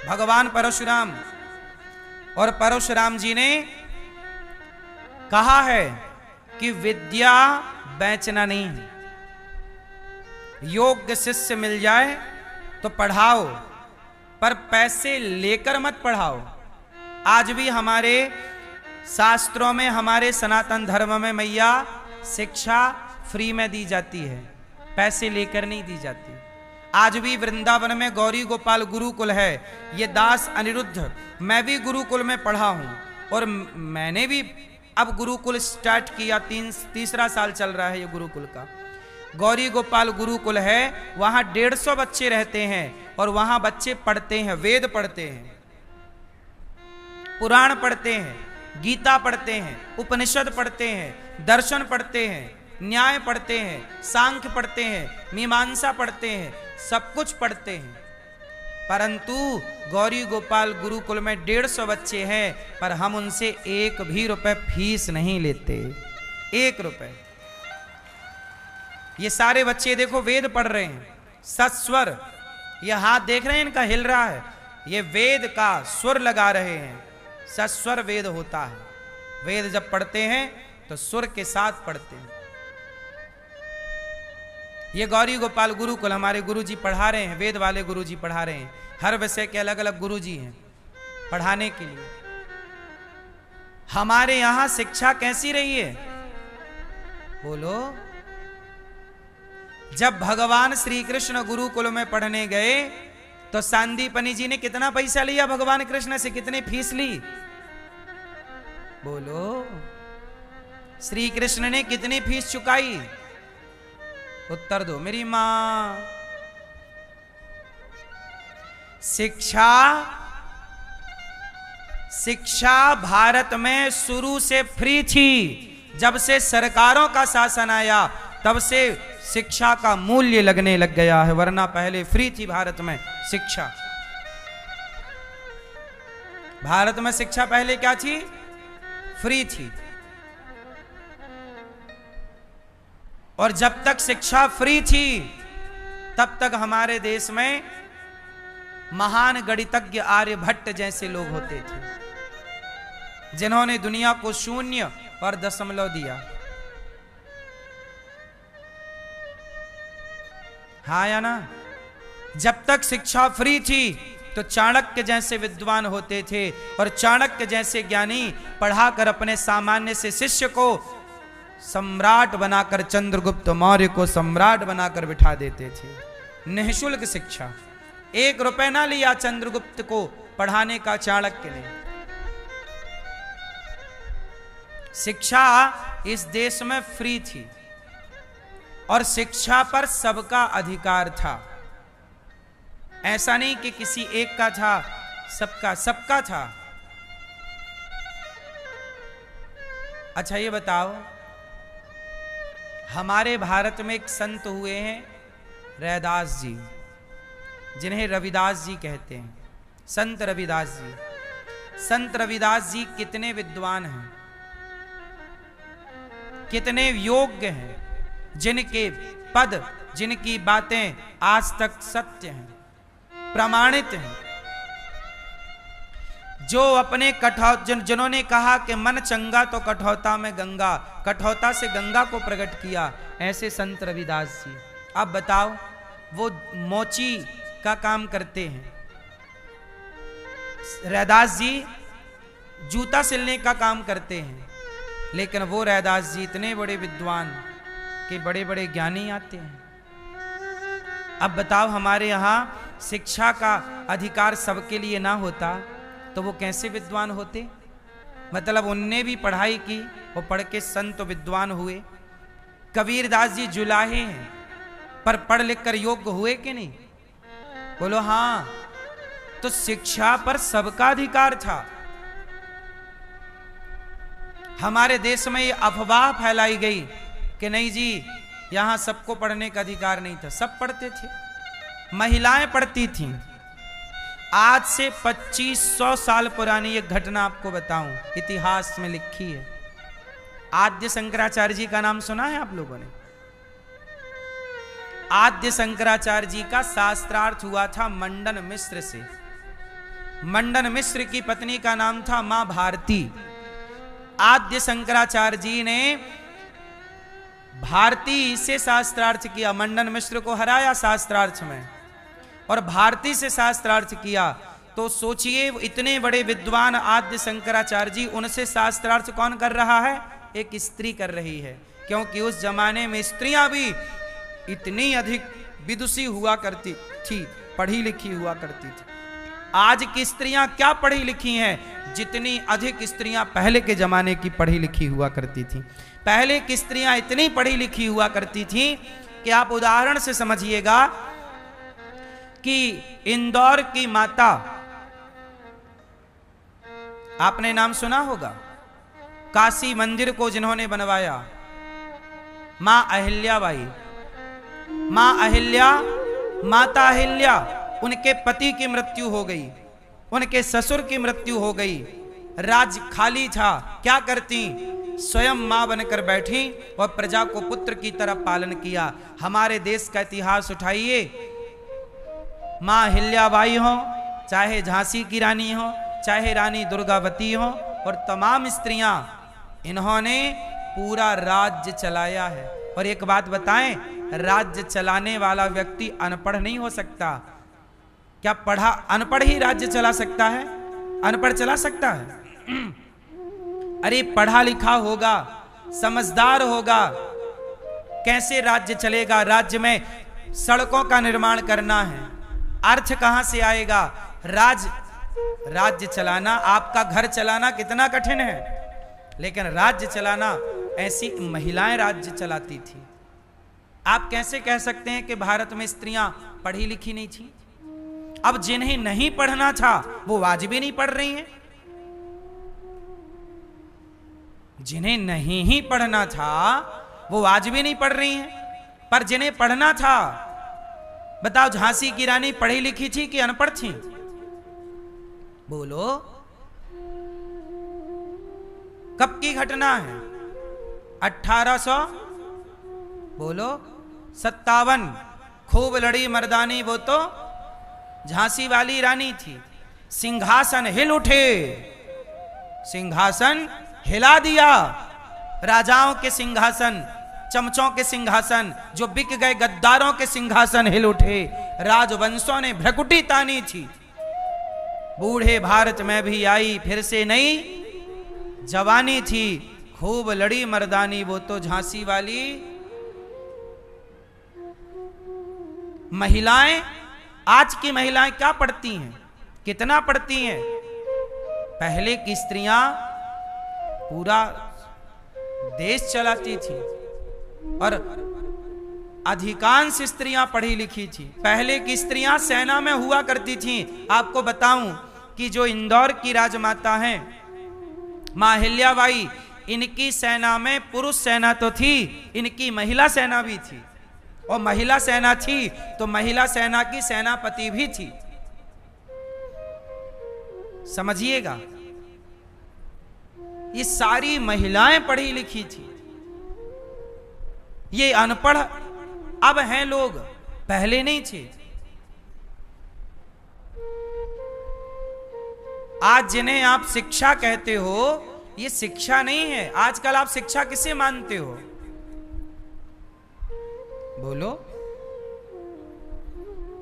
भगवान परशुराम, और परशुराम जी ने कहा है कि विद्या बेचना नहीं है, योग्य शिष्य मिल जाए तो पढ़ाओ, पर पैसे लेकर मत पढ़ाओ। आज भी हमारे शास्त्रों में, हमारे सनातन धर्म में मैया शिक्षा फ्री में दी जाती है, पैसे लेकर नहीं दी जाती। आज भी वृंदावन में गौरी गोपाल गुरुकुल है, ये दास अनिरुद्ध, मैं भी गुरुकुल में पढ़ा हूं, और मैंने भी अब गुरुकुल स्टार्ट किया, तीसरा साल चल रहा है ये गुरुकुल का। गौरी गोपाल गुरुकुल है, वहां 150 बच्चे रहते हैं, और वहां बच्चे पढ़ते हैं, वेद पढ़ते हैं, पुराण पढ़ते हैं, गीता पढ़ते हैं, उपनिषद पढ़ते हैं, दर्शन पढ़ते हैं, न्याय पढ़ते हैं, सांख्य पढ़ते हैं, मीमांसा पढ़ते हैं, सब कुछ पढ़ते हैं। परंतु गौरी गोपाल गुरुकुल में 150 बच्चे हैं, पर हम उनसे 1 भी रुपए फीस नहीं लेते, 1 रुपए। ये सारे बच्चे देखो वेद पढ़ रहे हैं, सस्वर, ये हाथ देख रहे हैं इनका हिल रहा है, ये वेद का स्वर लगा रहे हैं, सस्वर वेद होता है। वेद जब पढ़ते हैं तो सुर के साथ पढ़ते हैं। ये गौरी गोपाल गुरुकुल हमारे गुरुजी पढ़ा रहे हैं, वेद वाले गुरुजी पढ़ा रहे हैं, हर विषय के अलग अलग गुरुजी हैं पढ़ाने के लिए। हमारे यहां शिक्षा कैसी रही है बोलो? जब भगवान श्री कृष्ण गुरुकुल में पढ़ने गए तो सांदीपनी जी ने कितना पैसा लिया भगवान कृष्ण से, कितनी फीस ली बोलो? श्री कृष्ण ने कितनी फीस चुकाई? उत्तर दो मेरी मां। शिक्षा भारत में शुरू से फ्री थी। जब से सरकारों का शासन आया तब से शिक्षा का मूल्य लगने लग गया है, वरना पहले फ्री थी भारत में शिक्षा। भारत में शिक्षा पहले क्या थी? फ्री थी। और जब तक शिक्षा फ्री थी तब तक हमारे देश में महान गणितज्ञ आर्यभट्ट जैसे लोग होते थे, जिन्होंने दुनिया को शून्य और दशमलव दिया। हाँ या ना? जब तक शिक्षा फ्री थी तो चाणक्य जैसे विद्वान होते थे, और चाणक्य जैसे ज्ञानी पढ़ाकर अपने सामान्य से शिष्य को सम्राट बनाकर, चंद्रगुप्त मौर्य को सम्राट बनाकर बिठा देते थे। निःशुल्क शिक्षा, 1 रुपए ना लिया चंद्रगुप्त को पढ़ाने का चाणक्य ने। शिक्षा इस देश में फ्री थी, और शिक्षा पर सबका अधिकार था। ऐसा नहीं कि किसी एक का था, सबका था। अच्छा ये बताओ, हमारे भारत में एक संत हुए हैं रैदास जी, जिन्हें रविदास जी कहते हैं, संत रविदास जी। संत रविदास जी कितने विद्वान हैं, कितने योग्य हैं, जिनके पद, जिनकी बातें आज तक सत्य हैं, प्रमाणित हैं। जो अपने जिन्होंने कहा कि मन चंगा तो कठौता में गंगा, कठौता से गंगा को प्रकट किया, ऐसे संत रविदास जी। अब बताओ, वो मोची का काम करते हैं, रैदास जी जूता सिलने का काम करते हैं, लेकिन वो रैदास जी इतने बड़े विद्वान के बड़े बड़े ज्ञानी आते हैं। अब बताओ, हमारे यहाँ शिक्षा का अधिकार सबके लिए ना होता तो वो कैसे विद्वान होते? मतलब उनने भी पढ़ाई की, वो पढ़ के संत विद्वान हुए। कबीरदास जी जुलाहे हैं, पर पढ़ लिख कर योग्य हुए कि नहीं बोलो? हाँ। तो शिक्षा पर सबका अधिकार था। हमारे देश में ये अफवाह फैलाई गई कि नहीं जी, यहां सबको पढ़ने का अधिकार नहीं था। सब पढ़ते थे, महिलाएं पढ़ती थीं। आज से 2500 साल पुरानी एक घटना आपको बताऊं, इतिहास में लिखी है। आद्य शंकराचार्य जी का नाम सुना है आप लोगों ने? आद्य शंकराचार्य जी का शास्त्रार्थ हुआ था मंडन मिश्र से। मंडन मिश्र की पत्नी का नाम था मां भारती। आद्य शंकराचार्य जी ने भारती से शास्त्रार्थ किया, मंडन मिश्र को हराया शास्त्रार्थ में और भारती से शास्त्रार्थ किया। तो सोचिए इतने बड़े विद्वान आद्य शंकराचार्य जी, उनसे शास्त्रार्थ कौन कर रहा है? एक स्त्री कर रही है, क्योंकि उस जमाने में स्त्रियां भी इतनी अधिक विदुषी हुआ करती थी, पढ़ी लिखी हुआ करती थी। आज की स्त्रियां क्या पढ़ी लिखी हैं? जितनी अधिक स्त्रियां पहले के जमाने की पढ़ी लिखी हुआ करती थी। पहले की स्त्रियां इतनी पढ़ी लिखी हुआ करती थी कि आप उदाहरण से समझिएगा कि इंदौर की माता, आपने नाम सुना होगा, काशी मंदिर को जिन्होंने बनवाया, मां अहिल्याबाई। मां अहिल्या, माता अहिल्या, उनके पति की मृत्यु हो गई, उनके ससुर की मृत्यु हो गई, राज खाली था। क्या करती? स्वयं मां बनकर बैठी और प्रजा को पुत्र की तरह पालन किया। हमारे देश का इतिहास उठाइए, मां अहिल्याबाई हो, चाहे झांसी की रानी हो, चाहे रानी दुर्गावती हो, और तमाम स्त्रियां, इन्होंने पूरा राज्य चलाया है। और एक बात बताएं, राज्य चलाने वाला व्यक्ति अनपढ़ नहीं हो सकता। क्या पढ़ा अनपढ़ ही राज्य चला सकता है? अनपढ़ चला सकता है? अरे पढ़ा लिखा होगा, समझदार होगा, कैसे राज्य चलेगा? राज्य में सड़कों का निर्माण करना है, अर्थ कहां से आएगा? राज्य चलाना, आपका घर चलाना कितना कठिन है, लेकिन राज्य चलाना, ऐसी महिलाएं राज्य चलाती थी। आप कैसे कह सकते हैं कि भारत में स्त्रियां पढ़ी लिखी नहीं थी? अब जिन्हें नहीं पढ़ना था वो आज भी नहीं पढ़ रही हैं। जिन्हें नहीं ही पढ़ना था वो आज भी नहीं पढ़ रही हैं, पर जिन्हें पढ़ना था, बताओ झांसी की रानी पढ़ी लिखी थी कि अनपढ़ थी? बोलो, कब की घटना है? 1800 बोलो 57। खूब लड़ी मर्दानी वो तो झांसी वाली रानी थी। सिंहासन हिल उठे, सिंहासन हिला दिया। राजाओं के सिंहासन, चमचों के सिंहासन जो बिक गए, गद्दारों के सिंहासन हिल उठे। राजवंशों ने भ्रकुटी तानी थी। बूढ़े भारत में भी आई फिर से नई जवानी थी। खूब लड़ी मर्दानी वो तो झांसी वाली। महिलाएं, आज की महिलाएं क्या पढ़ती हैं? कितना पढ़ती हैं? पहले की स्त्रियां पूरा देश चलाती थी और अधिकांश स्त्रियां पढ़ी लिखी थी। पहले की स्त्रियां सेना में हुआ करती थीं। आपको बताऊं कि जो इंदौर की राजमाता हैं मां अहिल्याबाई, इनकी सेना में पुरुष सेना तो थी, इनकी महिला सेना भी थी। और महिला सेना थी तो महिला सेना की सेनापति भी थी। समझिएगा, ये सारी महिलाएं पढ़ी लिखी थी। ये अनपढ़ अब हैं लोग, पहले नहीं थे। आज जिन्हें आप शिक्षा कहते हो, ये शिक्षा नहीं है। आजकल आप शिक्षा किसे मानते हो? बोलो,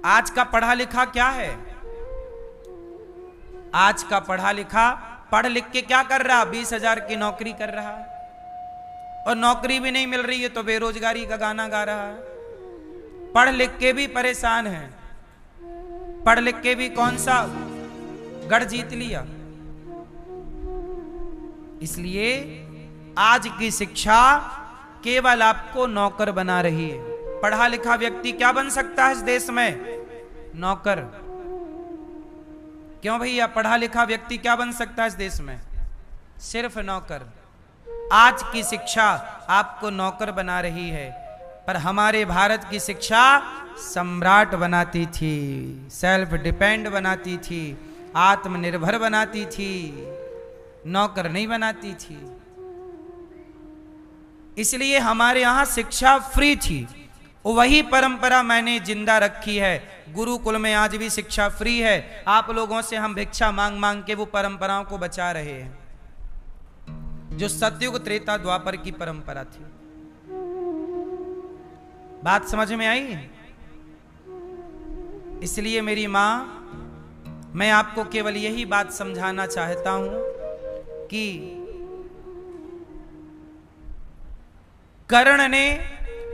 आज का पढ़ा लिखा क्या है? आज का पढ़ा लिखा पढ़ लिख के क्या कर रहा? 20,000 की नौकरी कर रहा है, और नौकरी भी नहीं मिल रही है तो बेरोजगारी का गाना गा रहा है। पढ़ लिख के भी परेशान है, पढ़ लिख के भी कौन सा गढ़ जीत लिया। इसलिए आज की शिक्षा केवल आपको नौकर बना रही है। पढ़ा लिखा व्यक्ति क्या बन सकता है इस देश में? नौकर। क्यों भैया, पढ़ा लिखा व्यक्ति क्या बन सकता है इस देश में? सिर्फ नौकर। आज की शिक्षा आपको नौकर बना रही है, पर हमारे भारत की शिक्षा सम्राट बनाती थी, सेल्फ डिपेंड बनाती थी, आत्मनिर्भर बनाती थी, नौकर नहीं बनाती थी। इसलिए हमारे यहां शिक्षा फ्री थी। वही परंपरा मैंने जिंदा रखी है। गुरुकुल में आज भी शिक्षा फ्री है। आप लोगों से हम भिक्षा मांग मांग के वो परंपराओं को बचा रहे हैं जो सतयुग त्रेता द्वापर की परंपरा थी। बात समझ में आई? इसलिए मेरी मां, मैं आपको केवल यही बात समझाना चाहता हूं कि कर्ण ने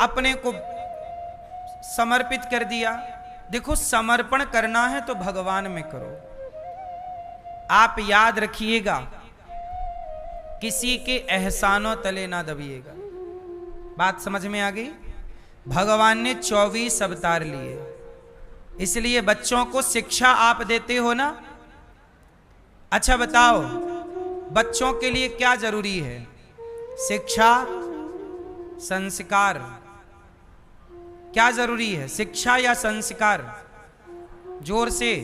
अपने को समर्पित कर दिया। देखो, समर्पण करना है तो भगवान में करो। आप याद रखिएगा, किसी के एहसानों तले ना दबिएगा। बात समझ में आ गई? भगवान ने 24 अवतार लिए, इसलिए बच्चों को शिक्षा आप देते हो ना। अच्छा बताओ, बच्चों के लिए क्या जरूरी है? शिक्षा, संस्कार। क्या जरूरी है, शिक्षा या संस्कार? जोर से।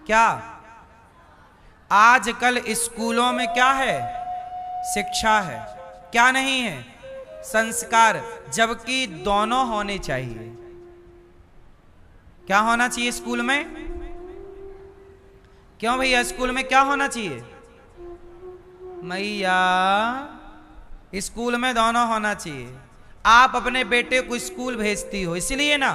क्या? आजकल स्कूलों में क्या है? शिक्षा है। क्या नहीं है? संस्कार। जबकि दोनों होने चाहिए। क्या होना चाहिए स्कूल में? क्यों भैया, स्कूल में क्या होना चाहिए? मैया, स्कूल में दोनों होना चाहिए। आप अपने बेटे को स्कूल भेजती हो इसलिए ना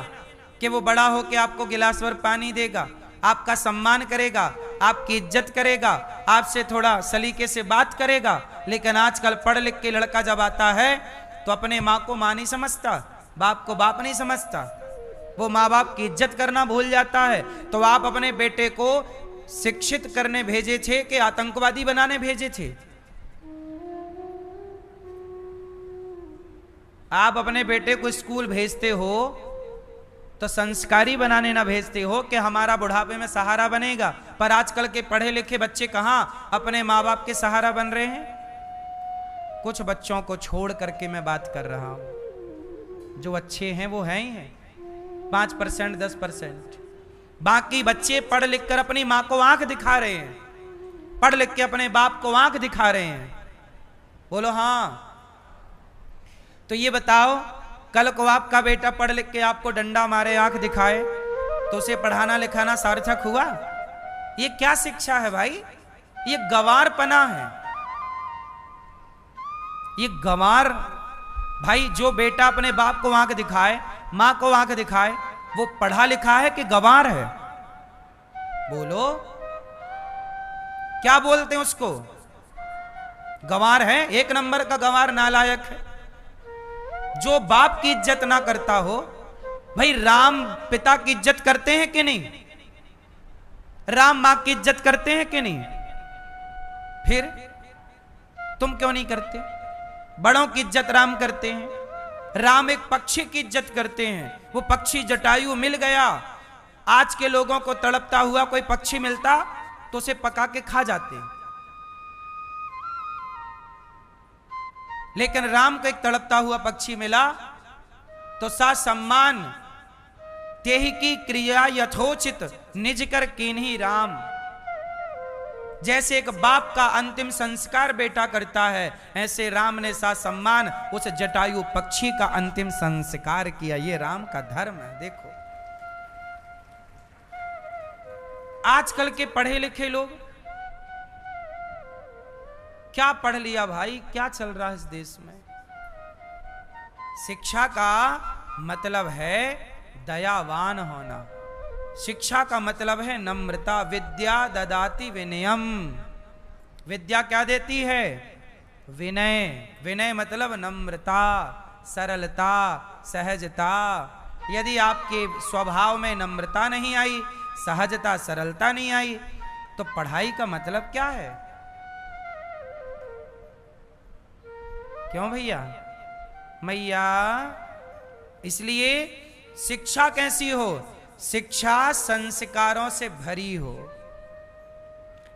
कि वो बड़ा होकर आपको गिलास भर पानी देगा, आपका सम्मान करेगा, आपकी इज्जत करेगा, आपसे थोड़ा सलीके से बात करेगा। लेकिन आजकल पढ़ लिख के लड़का जब आता है तो अपने माँ को माँ नहीं समझता, बाप को बाप नहीं समझता, वो माँ बाप की इज्जत करना भूल जाता है। तो आप अपने बेटे को शिक्षित करने भेजे थे कि आतंकवादी बनाने भेजे थे? आप अपने बेटे को स्कूल भेजते हो तो संस्कारी बनाने ना भेजते हो कि हमारा बुढ़ापे में सहारा बनेगा। पर आजकल के पढ़े लिखे बच्चे कहां अपने माँ बाप के सहारा बन रहे हैं? कुछ बच्चों को छोड़ करके मैं बात कर रहा हूं, जो अच्छे हैं वो हैं ही हैं, 5% 10%। बाकी बच्चे पढ़ लिख कर अपनी माँ को आंख दिखा रहे हैं, पढ़ लिख के अपने बाप को आंख दिखा रहे हैं। बोलो हाँ। तो ये बताओ, कल को आपका बेटा पढ़ लिख के आपको डंडा मारे, आंख दिखाए, तो उसे पढ़ाना लिखाना सार्थक हुआ? ये क्या शिक्षा है भाई? ये गंवारपना है, ये गंवार। भाई, जो बेटा अपने बाप को आंख दिखाए, मां को आंख दिखाए, वो पढ़ा लिखा है कि गंवार है? बोलो, क्या बोलते हैं उसको? गंवार है, एक नंबर का गंवार, नालायक है। जो बाप की इज्जत ना करता हो। भाई, राम पिता की इज्जत करते हैं कि नहीं? राम मां की इज्जत करते हैं कि नहीं? फिर तुम क्यों नहीं करते? बड़ों की इज्जत राम करते हैं। राम एक पक्षी की इज्जत करते हैं। वो पक्षी जटायु मिल गया। आज के लोगों को तड़पता हुआ कोई पक्षी मिलता तो उसे पका के खा जाते हैं, लेकिन राम को एक तड़पता हुआ पक्षी मिला तो सा सम्मान तेहि की क्रिया यथोचित निज कर कीन्ही राम। जैसे एक बाप का अंतिम संस्कार बेटा करता है, ऐसे राम ने सा सम्मान उस जटायु पक्षी का अंतिम संस्कार किया। ये राम का धर्म है। देखो, आजकल के पढ़े लिखे लोग क्या पढ़ लिया भाई? क्या चल रहा है इस देश में? शिक्षा का मतलब है दयावान होना। शिक्षा का मतलब है नम्रता। विद्या ददाति विनयम। विद्या क्या देती है? विनय। विनय मतलब नम्रता, सरलता, सहजता। यदि आपके स्वभाव में नम्रता नहीं आई, सहजता, सरलता नहीं आई, तो पढ़ाई का मतलब क्या है? क्यों भैया? मैया, इसलिए शिक्षा कैसी हो? शिक्षा संस्कारों से भरी हो।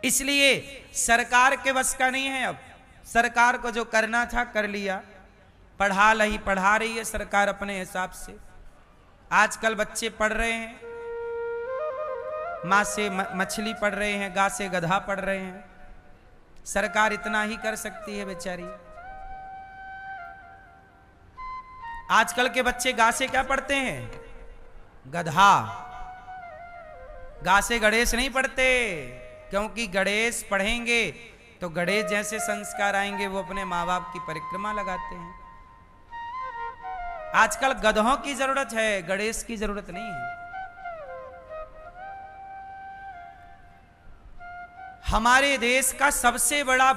इसलिए सरकार के बस का नहीं है। अब सरकार को जो करना था कर लिया, पढ़ा रही है सरकार अपने हिसाब से। आजकल बच्चे पढ़ रहे हैं, माँ से मछली पढ़ रहे हैं, गा से गधा पढ़ रहे हैं। सरकार इतना ही कर सकती है बेचारी। आजकल के बच्चे गा से क्या पढ़ते हैं? गधा। गा से गणेश नहीं पढ़ते, क्योंकि गणेश पढ़ेंगे तो गणेश जैसे संस्कार आएंगे, वो अपने माँ बाप की परिक्रमा लगाते हैं। आजकल गधों की जरूरत है, गणेश की जरूरत नहीं है। हमारे देश का सबसे बड़ा,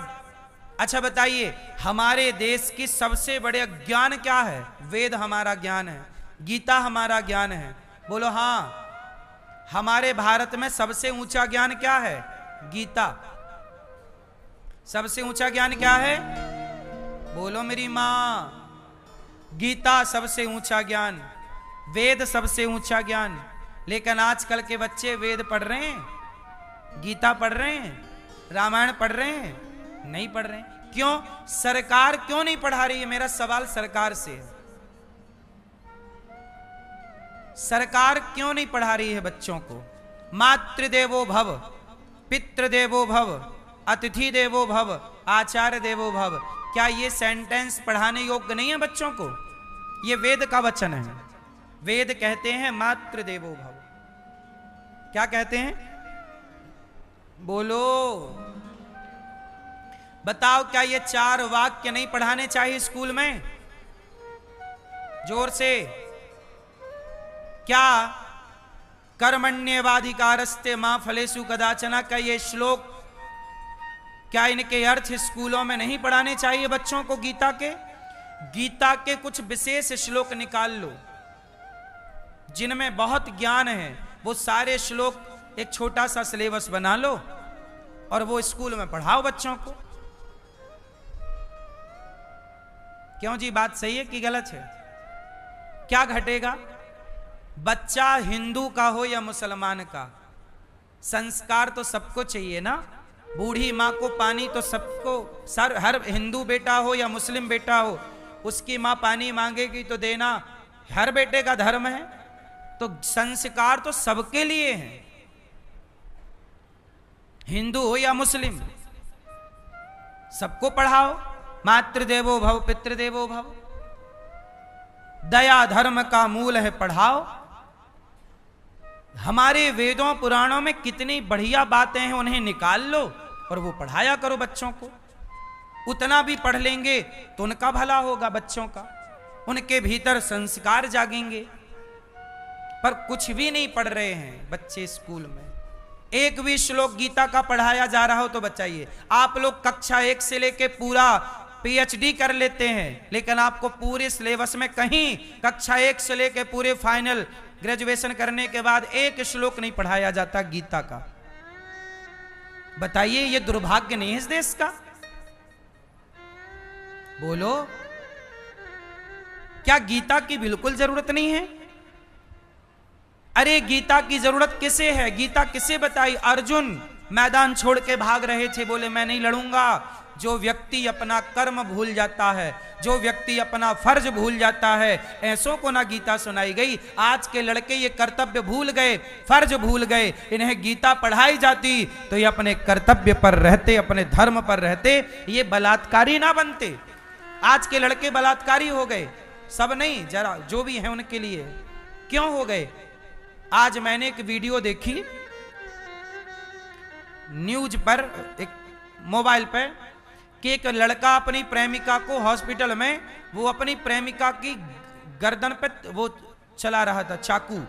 अच्छा बताइए, हमारे देश की सबसे बड़े ज्ञान क्या है? वेद हमारा ज्ञान है, गीता हमारा ज्ञान है। बोलो हाँ। हमारे भारत में सबसे ऊंचा ज्ञान क्या है? गीता। सबसे ऊंचा ज्ञान क्या है? बोलो मेरी मां। गीता सबसे ऊंचा ज्ञान, वेद सबसे ऊंचा ज्ञान। लेकिन आजकल के बच्चे वेद पढ़ रहे हैं, गीता पढ़ रहे हैं, रामायण पढ़ रहे हैं? नहीं पढ़ रहे हैं। क्यों? सरकार क्यों नहीं पढ़ा रही है? मेरा सवाल सरकार से है। सरकार क्यों नहीं पढ़ा रही है बच्चों को? मातृदेवो भव, पितृदेवो भव, अतिथि देवो भव, आचार्य देवो भव। क्या ये सेंटेंस पढ़ाने योग्य नहीं है बच्चों को? ये वेद का वचन है। वेद कहते हैं मातृदेवो भव। क्या कहते हैं? बोलो, बताओ, क्या ये 4 वाक्य नहीं पढ़ाने चाहिए स्कूल में? जोर से। क्या कर्मण्येवाधिकारस्ते मां फलेषु कदाचन, का ये श्लोक, क्या इनके अर्थ स्कूलों में नहीं पढ़ाने चाहिए बच्चों को? गीता के, गीता के कुछ विशेष श्लोक निकाल लो जिनमें बहुत ज्ञान है, वो सारे श्लोक एक छोटा सा सिलेबस बना लो और वो स्कूल में पढ़ाओ बच्चों को। क्यों जी, बात सही है कि गलत है? क्या घटेगा? बच्चा हिंदू का हो या मुसलमान का, संस्कार तो सबको चाहिए ना। बूढ़ी माँ को पानी तो सबको, हर हिंदू बेटा हो या मुस्लिम बेटा हो, उसकी माँ पानी मांगेगी तो देना हर बेटे का धर्म है। तो संस्कार तो सबके लिए हैं, हिंदू हो या मुस्लिम, सबको पढ़ाओ। मातृदेवो भव, पितृदेवो भव, दया धर्म का मूल है, पढ़ाओ। हमारे वेदों पुराणों में कितनी बढ़िया बातें हैं, उन्हें निकाल लो और वो पढ़ाया करो बच्चों को। उतना भी पढ़ लेंगे तो उनका भला होगा, बच्चों का, उनके भीतर संस्कार जागेंगे। पर कुछ भी नहीं पढ़ रहे हैं बच्चे स्कूल में। एक भी श्लोक गीता का पढ़ाया जा रहा हो तो बताइए। आप लोग कक्षा 1 से लेके पूरा PhD कर लेते हैं, लेकिन आपको पूरे सिलेबस में कहीं कक्षा 1 से लेके पूरे फाइनल ग्रेजुएशन करने के बाद एक श्लोक नहीं पढ़ाया जाता गीता का। बताइए, ये दुर्भाग्य नहीं है इस देश का? बोलो, क्या गीता की बिल्कुल जरूरत नहीं है? अरे गीता की जरूरत किसे है? गीता किसे बताई? अर्जुन मैदान छोड़ के भाग रहे थे, बोले मैं नहीं लड़ूंगा। जो व्यक्ति अपना कर्म भूल जाता है, जो व्यक्ति अपना फर्ज भूल जाता है, ऐसों को ना गीता सुनाई गई। आज के लड़के ये कर्तव्य भूल गए, फर्ज भूल गए। इन्हें गीता पढ़ाई जाती तो ये अपने कर्तव्य पर रहते, अपने धर्म पर रहते, ये बलात्कारी ना बनते। आज के लड़के बलात्कारी हो गए, सब नहीं, जरा जो भी है उनके लिए। क्यों हो गए? आज मैंने एक वीडियो देखी न्यूज पर, एक मोबाइल पर, कि एक लड़का अपनी प्रेमिका को हॉस्पिटल में, वो अपनी प्रेमिका की गर्दन पे वो चला रहा था चाकू।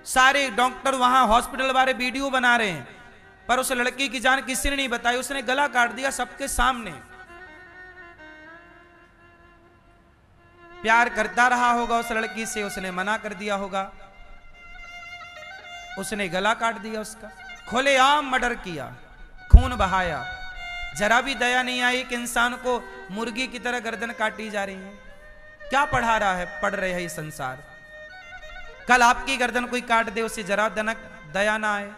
सारे डॉक्टर वहां हॉस्पिटल वाले वीडियो बना रहे हैं, पर उस लड़की की जान किसी ने नहीं बताई। उसने गला काट दिया सबके सामने। प्यार करता रहा होगा उस लड़की से, उसने मना कर दिया होगा, उसने गला काट दिया उसका। खुलेआम मर्डर किया, खून बहाया। जरा भी दया नहीं आई कि इंसान को मुर्गी की तरह गर्दन काटी जा रही है। क्या पढ़ा रहा है, पढ़ रहे हैं ये संसार। कल आपकी गर्दन कोई काट दे, उसे जरा दया ना आए।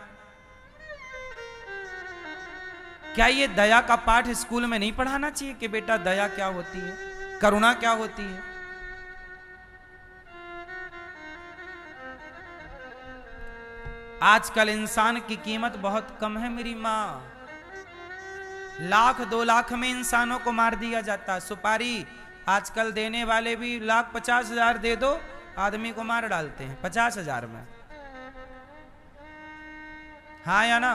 क्या ये दया का पाठ स्कूल में नहीं पढ़ाना चाहिए कि बेटा दया क्या होती है, करुणा क्या होती है? आजकल इंसान की कीमत बहुत कम है मेरी मां। 1 लाख 2 लाख में इंसानों को मार दिया जाता। सुपारी आजकल देने वाले भी 1,50,000 दे दो, आदमी को मार डालते हैं 50,000 में। हाँ या ना?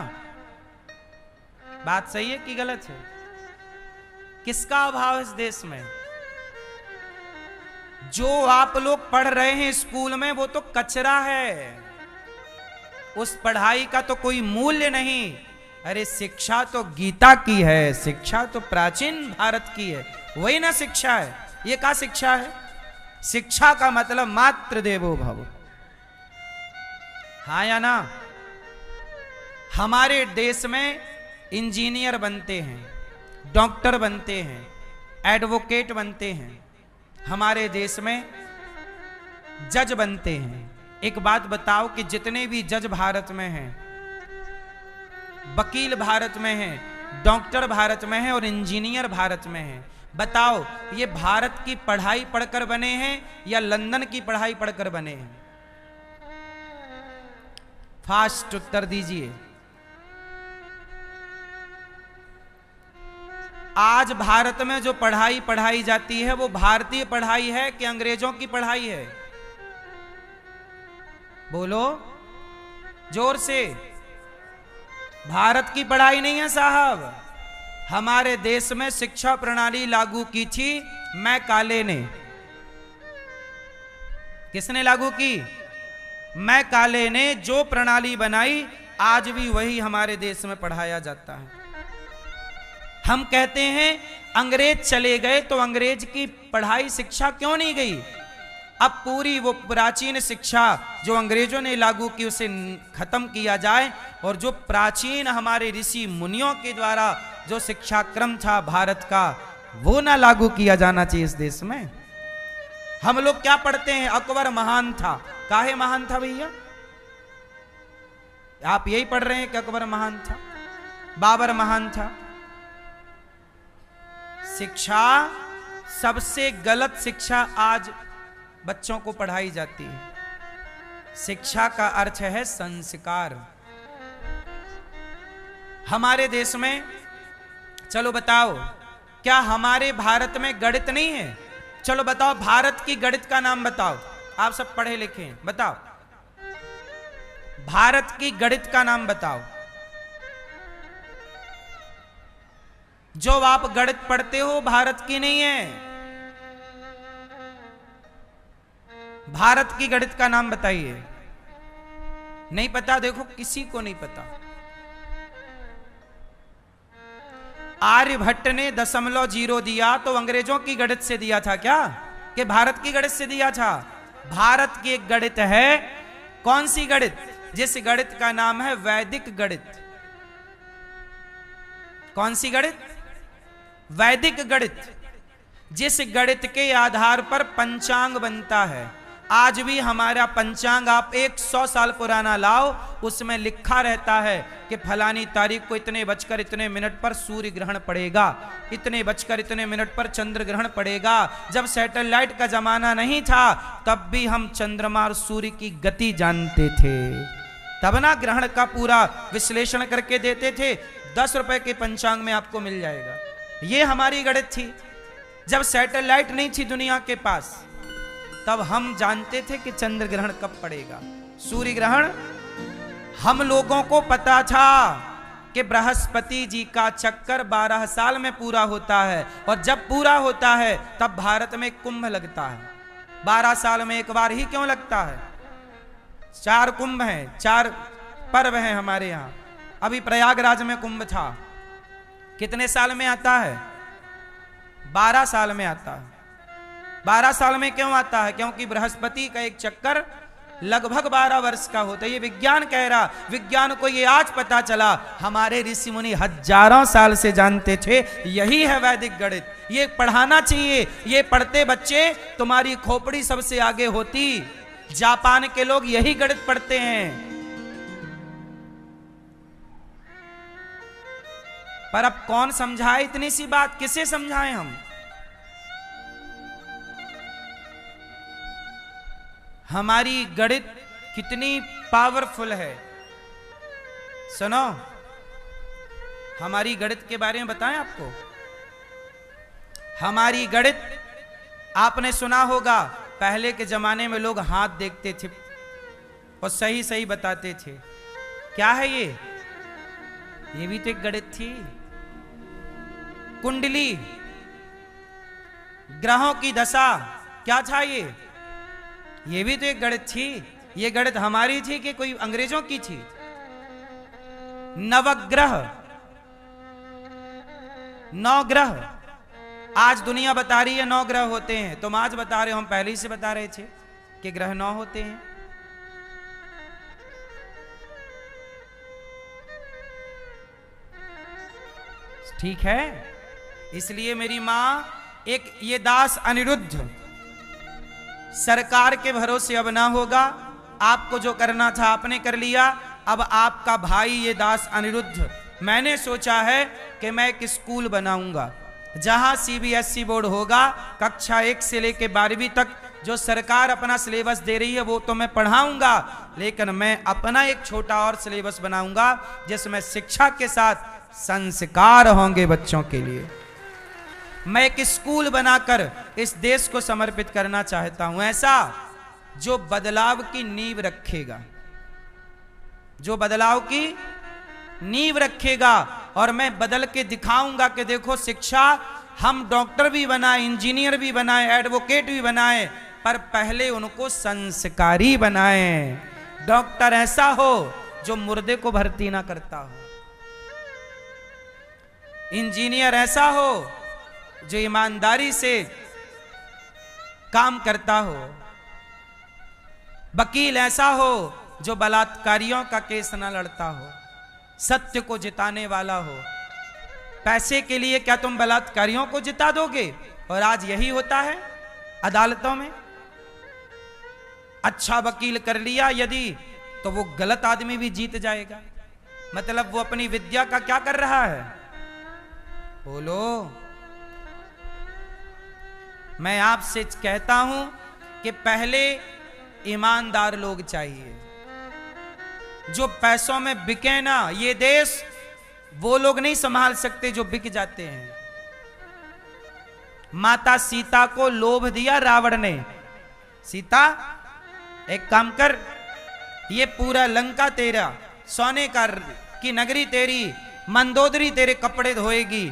बात सही है कि गलत है? किसका अभाव इस देश में? जो आप लोग पढ़ रहे हैं स्कूल में वो तो कचरा है, उस पढ़ाई का तो कोई मूल्य नहीं। अरे शिक्षा तो गीता की है, शिक्षा तो प्राचीन भारत की है, वही ना शिक्षा है। ये क्या शिक्षा है? शिक्षा का मतलब मातृ देवो भव। हाँ या ना? हमारे देश में इंजीनियर बनते हैं, डॉक्टर बनते हैं, एडवोकेट बनते हैं, हमारे देश में जज बनते हैं। एक बात बताओ कि जितने भी जज भारत में हैं, वकील भारत में हैं, डॉक्टर भारत में हैं और इंजीनियर भारत में हैं, बताओ ये भारत की पढ़ाई पढ़कर बने हैं या लंदन की पढ़ाई पढ़कर बने हैं? फास्ट उत्तर दीजिए। आज भारत में जो पढ़ाई पढ़ाई जाती है वो भारतीय पढ़ाई है कि अंग्रेजों की पढ़ाई है? बोलो जोर से। भारत की पढ़ाई नहीं है साहब। हमारे देश में शिक्षा प्रणाली लागू की थी मैकाले ने। किसने लागू की? मैकाले ने जो प्रणाली बनाई, आज भी वही हमारे देश में पढ़ाया जाता है। हम कहते हैं अंग्रेज चले गए तो अंग्रेज की पढ़ाई शिक्षा क्यों नहीं गई? अब पूरी वो प्राचीन शिक्षा जो अंग्रेजों ने लागू की उसे खत्म किया जाए और जो प्राचीन हमारे ऋषि मुनियों के द्वारा जो शिक्षा क्रम था भारत का, वो ना लागू किया जाना चाहिए इस देश में। हम लोग क्या पढ़ते हैं? अकबर महान था। काहे महान था भैया? आप यही पढ़ रहे हैं कि अकबर महान था, बाबर महान था। शिक्षा, सबसे गलत शिक्षा आज बच्चों को पढ़ाई जाती है। शिक्षा का अर्थ है संस्कार। हमारे देश में, चलो बताओ, क्या हमारे भारत में गणित नहीं है? चलो बताओ, भारत की गणित का नाम बताओ। आप सब पढ़े लिखे हैं, बताओ भारत की गणित का नाम बताओ। जो आप गणित पढ़ते हो भारत की नहीं है। भारत की गणित का नाम बताइए। नहीं पता? देखो किसी को नहीं पता। आर्यभट्ट ने 0.0 दिया तो अंग्रेजों की गणित से दिया था क्या, कि भारत की गणित से दिया था? भारत की एक गणित है। कौन सी गणित? जिस गणित का नाम है वैदिक गणित। कौन सी गणित? वैदिक गणित। जिस गणित के आधार पर पंचांग बनता है। आज भी हमारा पंचांग आप 100 साल पुराना लाओ, उसमें लिखा रहता है कि फलानी तारीख को इतने बजकर इतने मिनट पर सूर्य ग्रहण पड़ेगा, इतने बजकर इतने मिनट पर चंद्र ग्रहण पड़ेगा। जब सैटेलाइट का जमाना नहीं था तब भी हम चंद्रमा और सूर्य की गति जानते थे, तब ना ग्रहण का पूरा विश्लेषण करके देते थे। 10 रुपए के पंचांग में आपको मिल जाएगा। ये हमारी गणित थी। जब सैटेलाइट नहीं थी दुनिया के पास, तब हम जानते थे कि चंद्र ग्रहण कब पड़ेगा, सूर्य ग्रहण। हम लोगों को पता था कि बृहस्पति जी का चक्कर 12 साल में पूरा होता है, और जब पूरा होता है तब भारत में कुंभ लगता है। 12 साल में एक बार ही क्यों लगता है? 4 कुंभ हैं, 4 पर्व हैं हमारे यहाँ। अभी प्रयागराज में कुंभ था। कितने साल में आता है? 12 साल में आता है। 12 साल में क्यों आता है? क्योंकि बृहस्पति का एक चक्कर लगभग 12 वर्ष का होता है। ये विज्ञान कह रहा। विज्ञान को ये आज पता चला, हमारे ऋषि मुनि हजारों साल से जानते थे। यही है वैदिक गणित। ये पढ़ाना चाहिए। ये पढ़ते बच्चे तुम्हारी खोपड़ी सबसे आगे होती। जापान के लोग यही गणित पढ़ते हैं। पर अब कौन समझाए इतनी सी बात? किसे समझाएं हम? हमारी गणित कितनी पावरफुल है। सुनो, हमारी गणित के बारे में बताएं आपको। हमारी गणित आपने सुना होगा पहले के जमाने में लोग हाथ देखते थे और सही सही बताते थे। क्या है ये भी तो एक गणित थी। कुंडली, ग्रहों की दशा, क्या था ये भी तो एक गणित थी। ये गणित हमारी थी कि कोई अंग्रेजों की थी? नवग्रह, 9 ग्रह। आज दुनिया बता रही है 9 ग्रह होते हैं, तुम आज बता रहे हो, हम पहले ही से बता रहे थे कि ग्रह 9 होते हैं। ठीक है, इसलिए मेरी मां, एक ये दास अनिरुद्ध सरकार के भरोसे अब ना होगा। आपको जो करना था आपने कर लिया। अब आपका भाई ये दास अनिरुद्ध, मैंने सोचा है कि मैं एक स्कूल बनाऊंगा जहां सीबीएसई बोर्ड होगा। कक्षा 1 से लेकर 12वीं तक जो सरकार अपना सिलेबस दे रही है वो तो मैं पढ़ाऊंगा, लेकिन मैं अपना एक छोटा और सिलेबस बनाऊंगा जिसमें शिक्षा के साथ संस्कार होंगे बच्चों के लिए। मैं एक स्कूल बनाकर इस देश को समर्पित करना चाहता हूं, ऐसा जो बदलाव की नींव रखेगा, जो बदलाव की नींव रखेगा। और मैं बदल के दिखाऊंगा कि देखो शिक्षा, हम डॉक्टर भी बनाए, इंजीनियर भी बनाए, एडवोकेट भी बनाए, पर पहले उनको संस्कारी बनाए। डॉक्टर ऐसा हो जो मुर्दे को भर्ती ना करता हो, इंजीनियर ऐसा हो जो ईमानदारी से काम करता हो, वकील ऐसा हो जो बलात्कारियों का केस न लड़ता हो, सत्य को जिताने वाला हो। पैसे के लिए क्या तुम बलात्कारियों को जिता दोगे? और आज यही होता है अदालतों में। अच्छा वकील कर लिया यदि, तो वो गलत आदमी भी जीत जाएगा। मतलब वो अपनी विद्या का क्या कर रहा है? बोलो। मैं आपसे कहता हूं कि पहले ईमानदार लोग चाहिए जो पैसों में बिके ना। ये देश वो लोग नहीं संभाल सकते जो बिक जाते हैं। माता सीता को लोभ दिया रावण ने। सीता एक काम कर, ये पूरा लंका तेरा, सोने का की नगरी तेरी, मंदोदरी तेरे कपड़े धोएगी,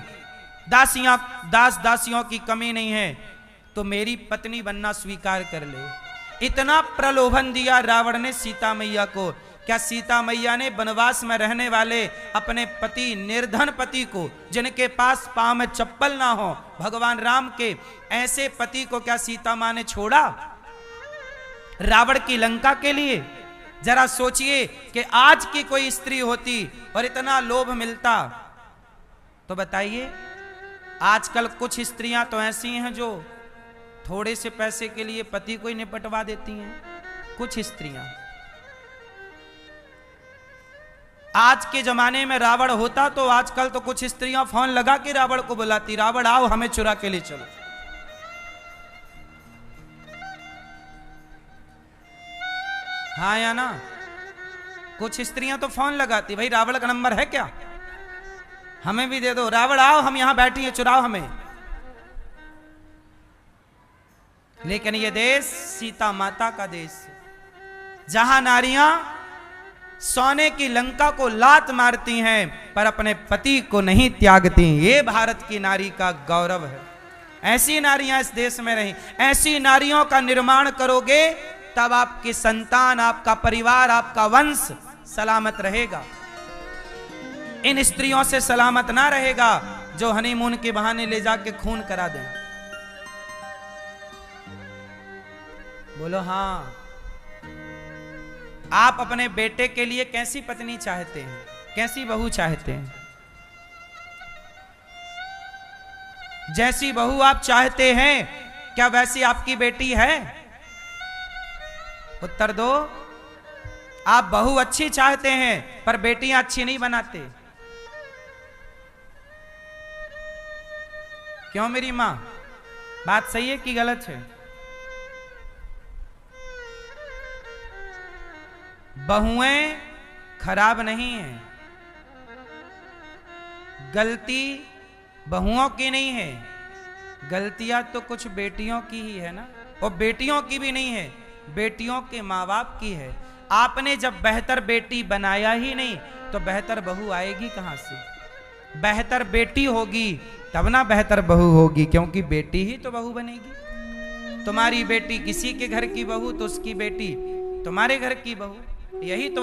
दासियां दास दासियों की कमी नहीं है, तो मेरी पत्नी बनना स्वीकार कर ले। इतना प्रलोभन दिया रावण ने सीता मैया को। क्या सीता मैया ने वनवास में रहने वाले अपने पति, निर्धन पति को, जिनके पास पांव में चप्पल ना हो, भगवान राम के, ऐसे पति को क्या सीता मां ने छोड़ा रावण की लंका के लिए? जरा सोचिए कि आज की कोई स्त्री होती और इतना लोभ मिलता तो बताइए। आजकल कुछ स्त्रियां तो ऐसी हैं जो थोड़े से पैसे के लिए पति को ही निपटवा देती हैं। कुछ स्त्रियां। आज के जमाने में रावण होता तो आजकल तो कुछ स्त्रियां फोन लगा के रावण को बुलाती, रावण आओ हमें चुरा के ले चलो। हाँ या ना? कुछ स्त्रियां तो फोन लगाती, भाई रावण का नंबर है क्या, हमें भी दे दो, रावण आओ हम यहां बैठी हैं, चुराओ हमें। लेकिन यह देश सीता माता का देश है, जहां नारियां सोने की लंका को लात मारती हैं पर अपने पति को नहीं त्यागती। ये भारत की नारी का गौरव है। ऐसी नारियां इस देश में रहीं। ऐसी नारियों का निर्माण करोगे तब आपकी संतान, आपका परिवार, आपका वंश सलामत रहेगा। इन स्त्रियों से सलामत ना रहेगा जो हनीमून के बहाने ले जाके खून करा दें। बोलो हाँ। आप अपने बेटे के लिए कैसी पत्नी चाहते हैं, कैसी बहू चाहते हैं? जैसी बहू आप चाहते हैं क्या वैसी आपकी बेटी है? उत्तर दो। आप बहू अच्छी चाहते हैं पर बेटियां अच्छी नहीं बनाते। क्यों मेरी मां? बात सही है कि गलत है? बहुएं खराब नहीं है, गलती बहुओं की नहीं है, गलतियां तो कुछ बेटियों की ही है ना, और बेटियों की भी नहीं है, बेटियों के माँ बाप की है। आपने जब बेहतर बेटी बनाया ही नहीं तो बेहतर बहू आएगी कहां से? बेहतर बेटी होगी तब ना बेहतर बहू होगी, क्योंकि बेटी ही तो बहू बनेगी। तुम्हारी बेटी किसी के घर की बहू तो उसकी बेटी तुम्हारे घर की बहू, यही तो